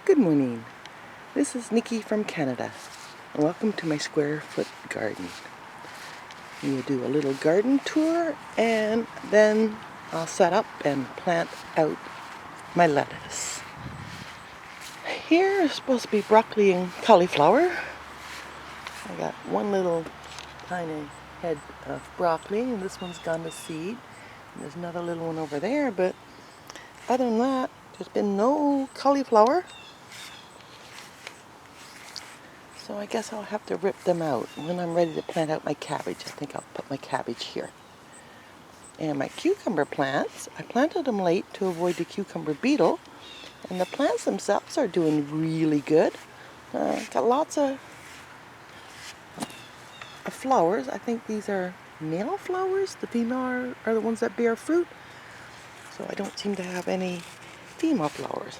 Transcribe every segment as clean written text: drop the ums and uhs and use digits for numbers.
Good morning. This is Niky from Canada, and welcome to my square foot garden. We'll do a little garden tour, and then I'll set up and plant out my lettuce. Here is supposed to be broccoli and cauliflower. I got one little tiny head of broccoli, and this one's gone to seed. And there's another little one over there, but other than that, there's been no cauliflower. So I guess I'll have to rip them out. When I'm ready to plant out my cabbage, I think I'll put my cabbage here. And my cucumber plants, I planted them late to avoid the cucumber beetle. And the plants themselves are doing really good. Got lots of flowers. I think these are male flowers. The female are the ones that bear fruit. So I don't seem to have any female flowers.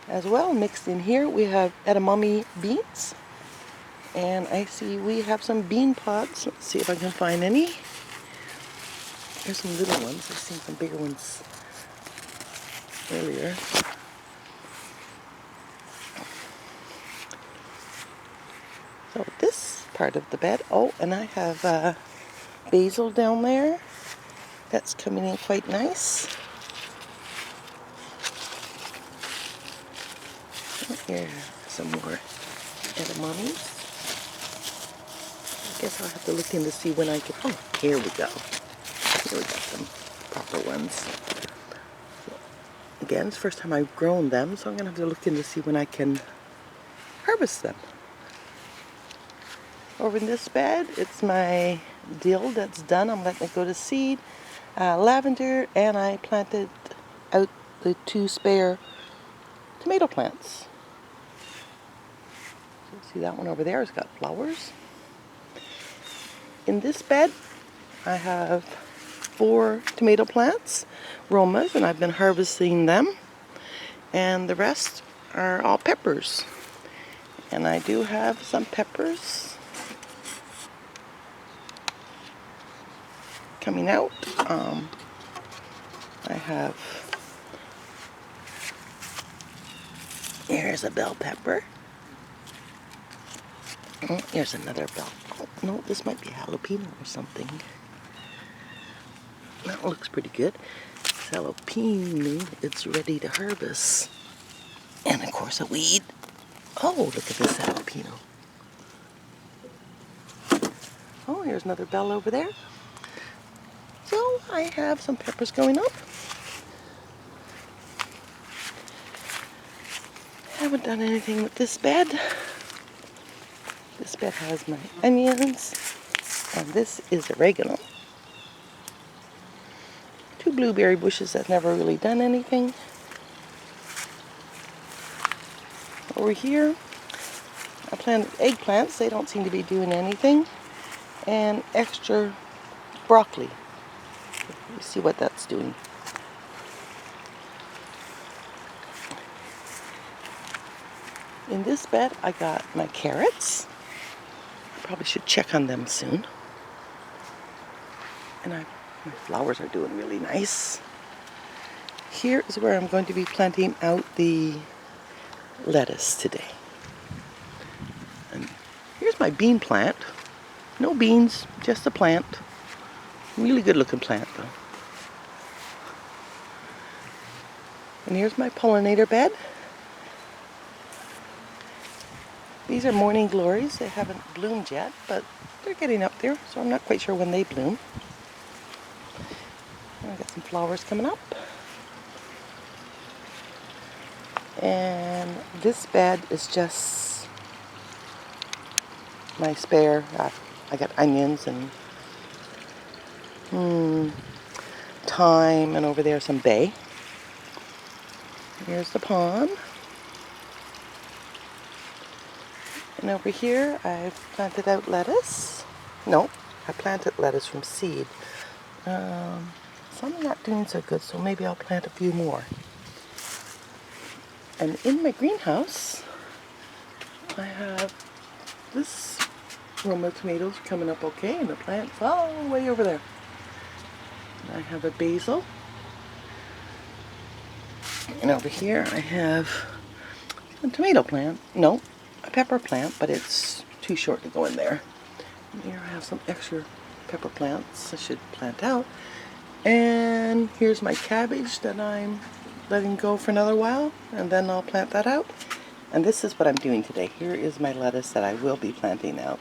As well, mixed in here, we have edamame beans. And I see we have some bean pods. Let's see if I can find any. There's some little ones. I've seen some bigger ones earlier. So this part of the bed. Oh, and I have basil down there. That's coming in quite nice. Here, some more edamames. I guess I'll have to look in to see when I can. Oh, here we go. Here we got some proper ones. So, again, it's the first time I've grown them, so I'm going to have to look in to see when I can harvest them. Over in this bed, it's my dill that's done. I'm letting it go to seed. Lavender, and I planted out the 2 spare tomato plants. See that one over there has got flowers. In this bed, I have 4 tomato plants, Romas, and I've been harvesting them. And the rest are all peppers. And I do have some peppers coming out. I have, here's a bell pepper. Oh, here's another bell. Oh, no, this might be jalapeno or something. That looks pretty good. It's jalapeno. It's ready to harvest. And of course a weed. Oh, look at this jalapeno. Oh, here's another bell over there. So I have some peppers going up. Haven't done anything with this bed. This bed has my onions, and this is oregano. 2 blueberry bushes that's never really done anything. Over here, I planted eggplants. They don't seem to be doing anything. And extra broccoli. Let's see what that's doing. In this bed, I got my carrots. Probably should check on them soon. And my flowers are doing really nice. Here is where I'm going to be planting out the lettuce today. And here's my bean plant. No beans, just a plant. Really good looking plant though. And here's my pollinator bed. These are morning glories. They haven't bloomed yet, but they're getting up there, so I'm not quite sure when they bloom. And I've got some flowers coming up. And this bed is just my spare. I got onions and thyme, and over there some bay. Here's the pond. And over here, I've planted out lettuce. No, I planted lettuce from seed. Some are not doing so good, so maybe I'll plant a few more. And in my greenhouse, I have this Roma tomatoes coming up okay, and the plant's all the way over there. And I have a basil. And over here, I have a tomato plant. No, a pepper plant, but it's too short to go in there. Here I have some extra pepper plants I should plant out. And here's my cabbage that I'm letting go for another while, and then I'll plant that out. And this is what I'm doing today. Here is my lettuce that I will be planting out.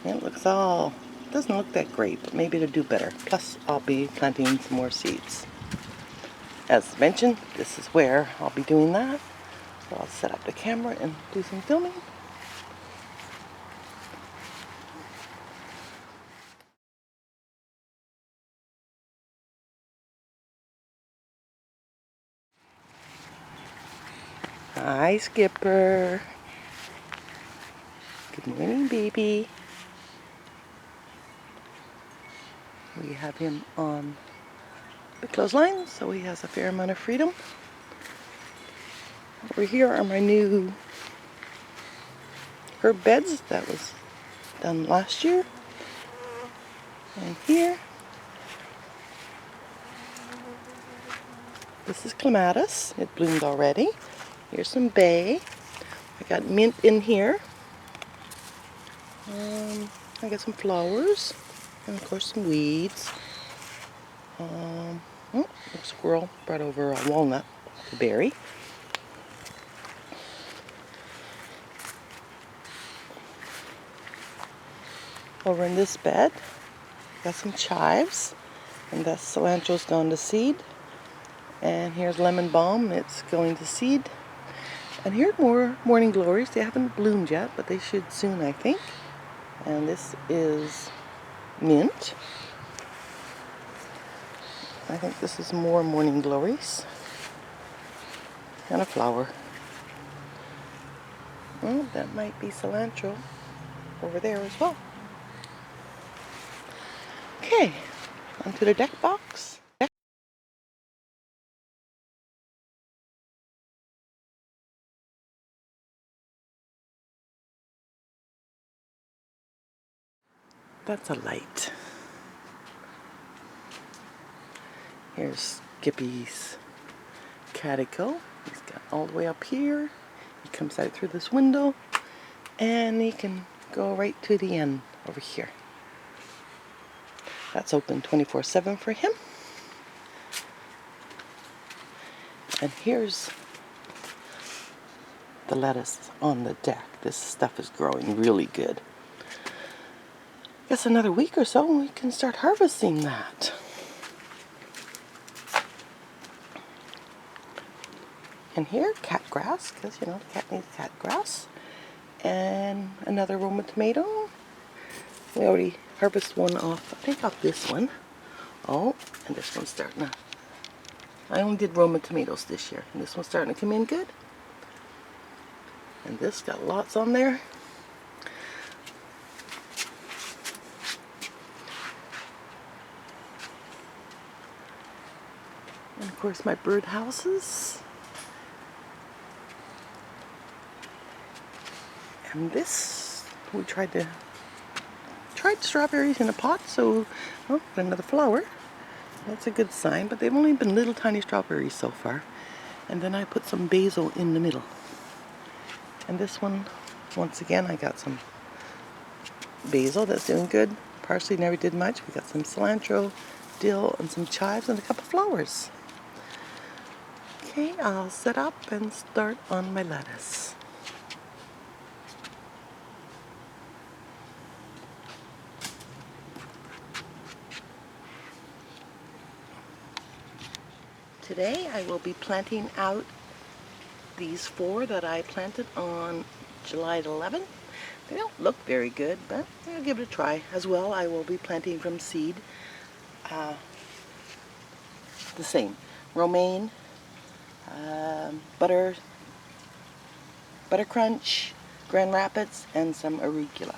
And it doesn't look that great, but maybe it'll do better. Plus, I'll be planting some more seeds. As mentioned, this is where I'll be doing that. So I'll set up the camera and do some filming. Hi, Skipper. Good morning, baby. We have him on the clothesline, so he has a fair amount of freedom. Over here are my new herb beds that was done last year. And here, this is clematis. It bloomed already. Here's some bay. I got mint in here. I got some flowers, and of course some weeds. Oh, a squirrel brought over a walnut to berry. Over in this bed, got some chives, and that cilantro's gone to seed. And here's lemon balm, it's going to seed. And here are more morning glories. They haven't bloomed yet, but they should soon, I think. And this is mint. I think this is more morning glories. And a flower. Well, that might be cilantro over there as well. Okay, onto the deck box. That's a light. Here's Skippy's caticle. He's got all the way up here. He comes out through this window, and he can go right to the end over here. That's open 24/7 for him. And here's the lettuce on the deck. This stuff is growing really good. Guess another week or so we can start harvesting that. And here, cat grass, because you know the cat needs cat grass. And another Roma tomato. We already harvested one off, I think off this one. Oh, and this one's starting to, I only did Roma tomatoes this year, and this one's starting to come in good. And this got lots on there. And of course my bird houses. And this, we tried strawberries in a pot, so oh, another flower. That's a good sign, but they've only been little tiny strawberries so far. And then I put some basil in the middle. And this one, once again, I got some basil that's doing good. Parsley never did much. We got some cilantro, dill, and some chives, and a couple flowers. Okay, I'll set up and start on my lettuce. Today I will be planting out these 4 that I planted on July 11th. They don't look very good, but I'll give it a try. As well, I will be planting from seed the same. Romaine, Butter Crunch, Grand Rapids, and some arugula.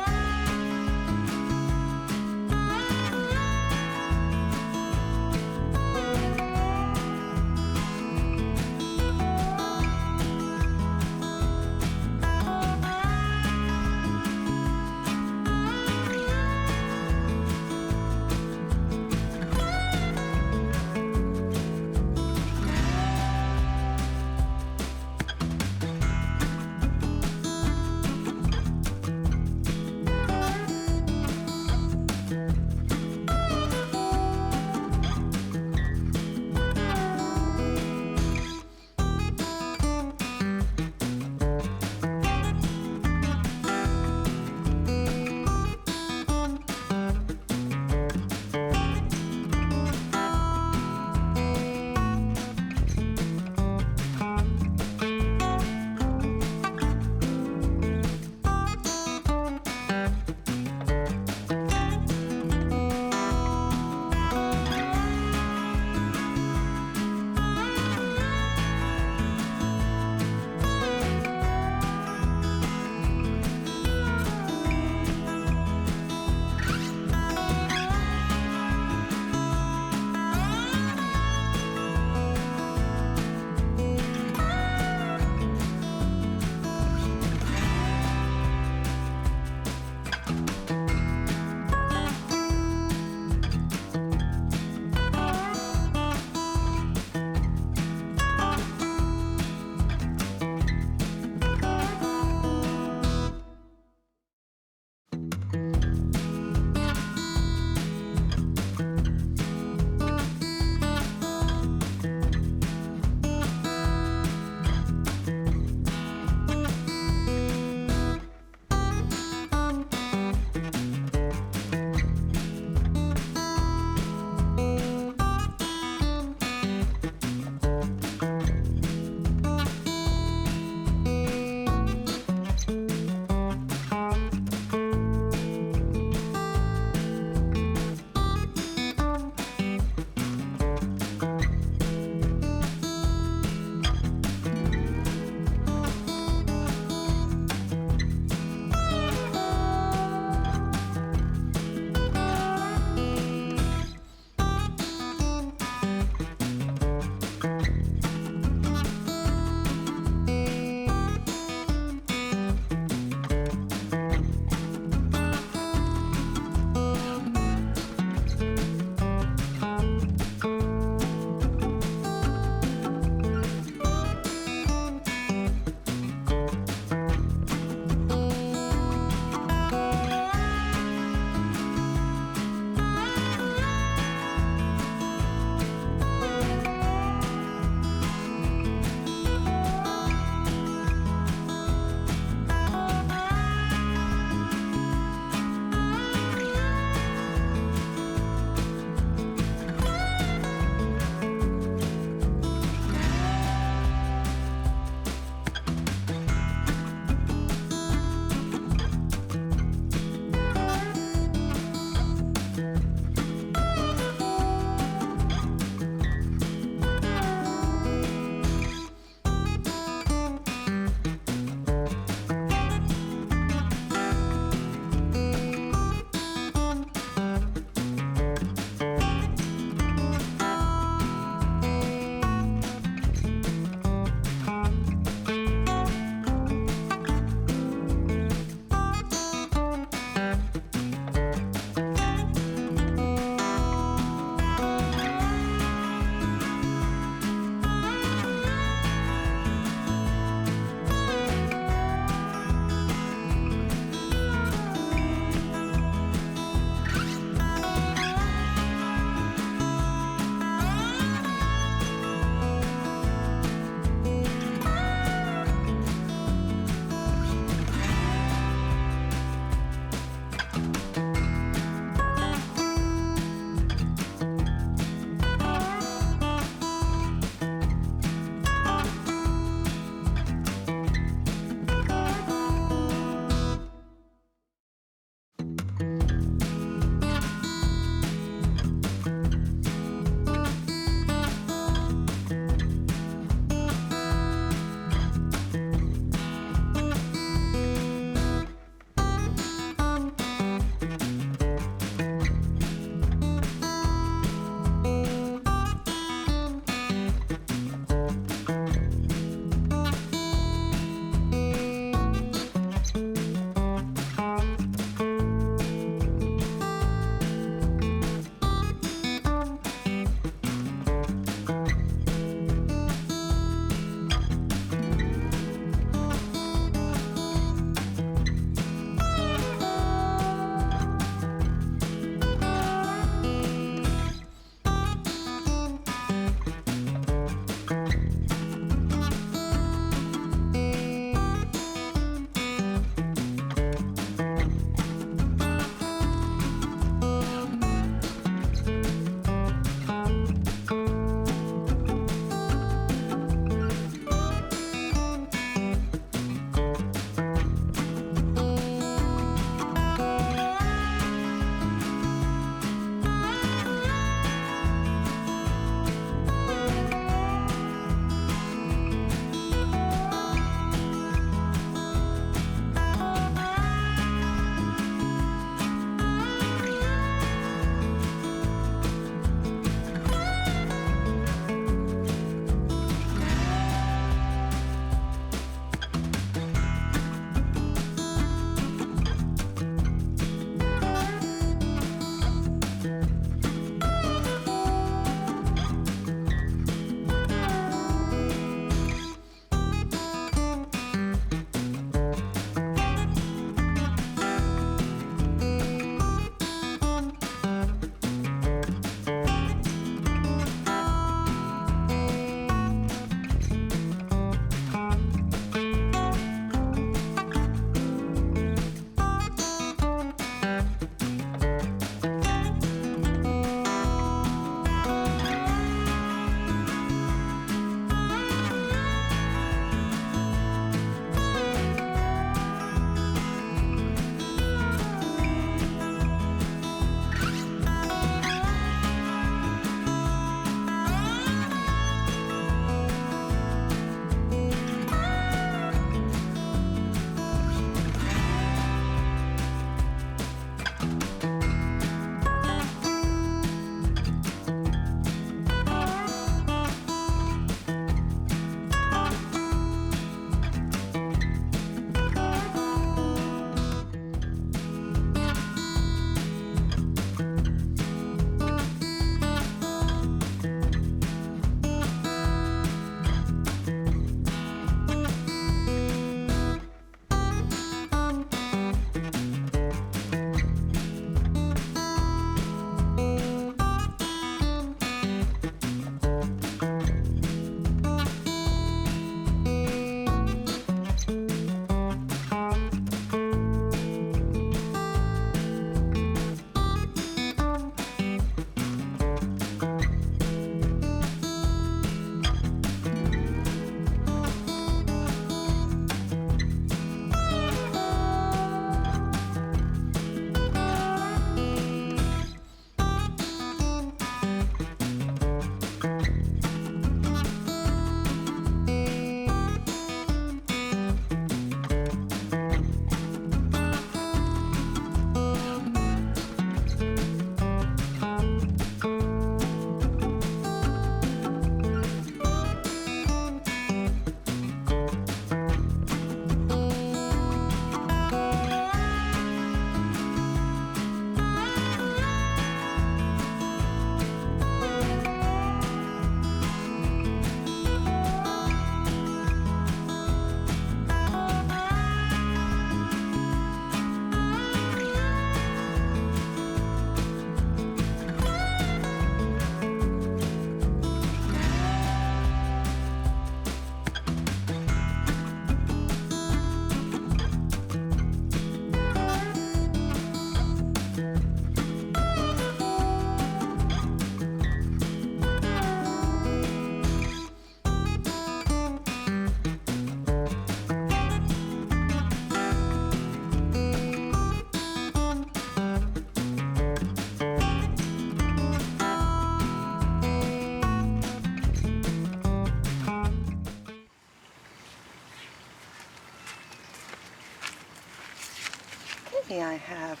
Here I have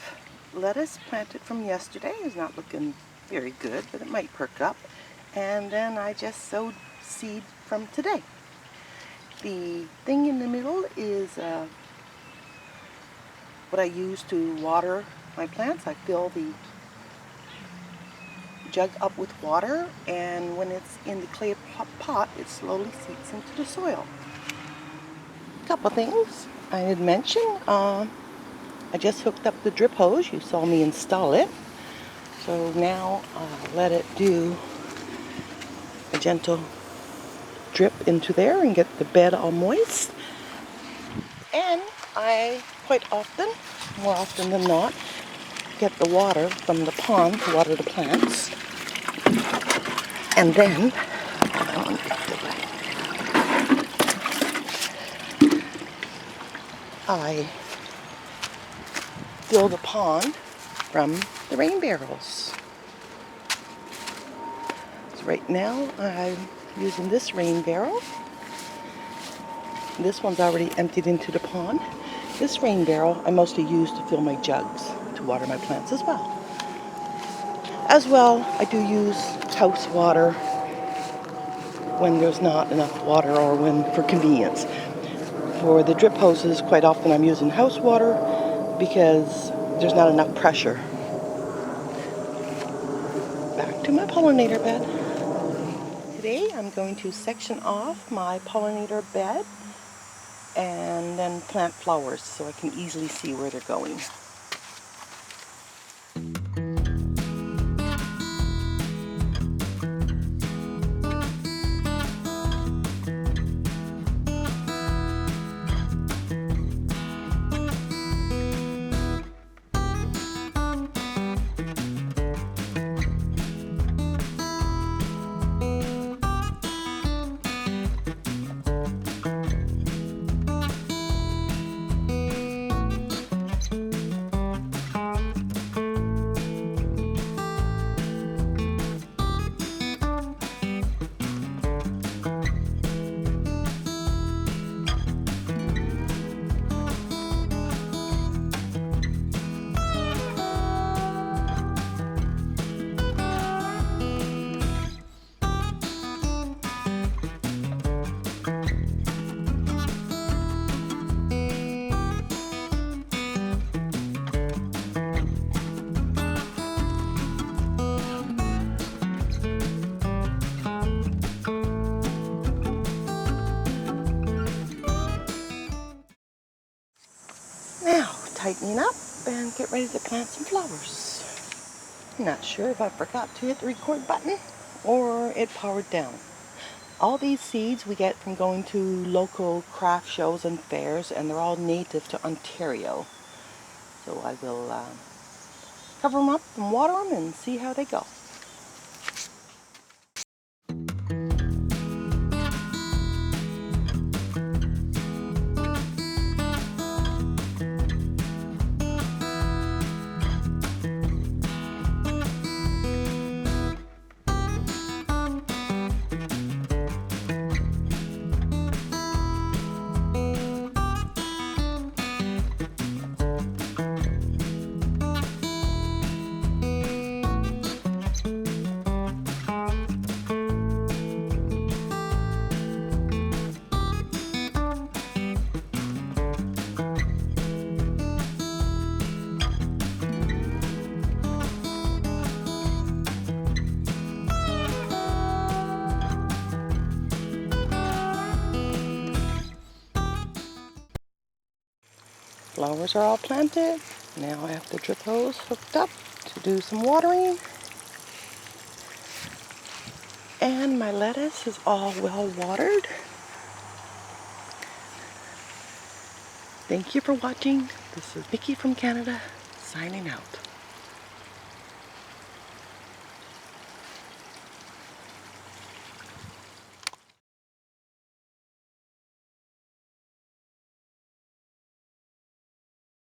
lettuce planted from yesterday. It's not looking very good, but it might perk up. And then I just sowed seed from today. The thing in the middle is what I use to water my plants. I fill the jug up with water, and when it's in the clay pot, it slowly seeps into the soil. A couple things I did mention. I just hooked up the drip hose. You saw me install it. So now let it do a gentle drip into there and get the bed all moist. And I quite often, more often than not, get the water from the pond to water the plants. And then, I fill the pond from the rain barrels. So right now I'm using this rain barrel. This one's already emptied into the pond. This rain barrel I mostly use to fill my jugs to water my plants as well. I do use house water when there's not enough water or when for convenience. For the drip hoses, quite often I'm using house water because there's not enough pressure. Back to my pollinator bed. Today I'm going to section off my pollinator bed and then plant flowers so I can easily see where they're going. Now, tightening up and get ready to plant some flowers. Not sure if I forgot to hit the record button or it powered down. All these seeds we get from going to local craft shows and fairs, and they're all native to Ontario. So I will cover them up and water them and see how they go. Flowers are all planted. Now I have the drip hose hooked up to do some watering. And my lettuce is all well watered. Thank you for watching. This is Niky from Canada, signing out.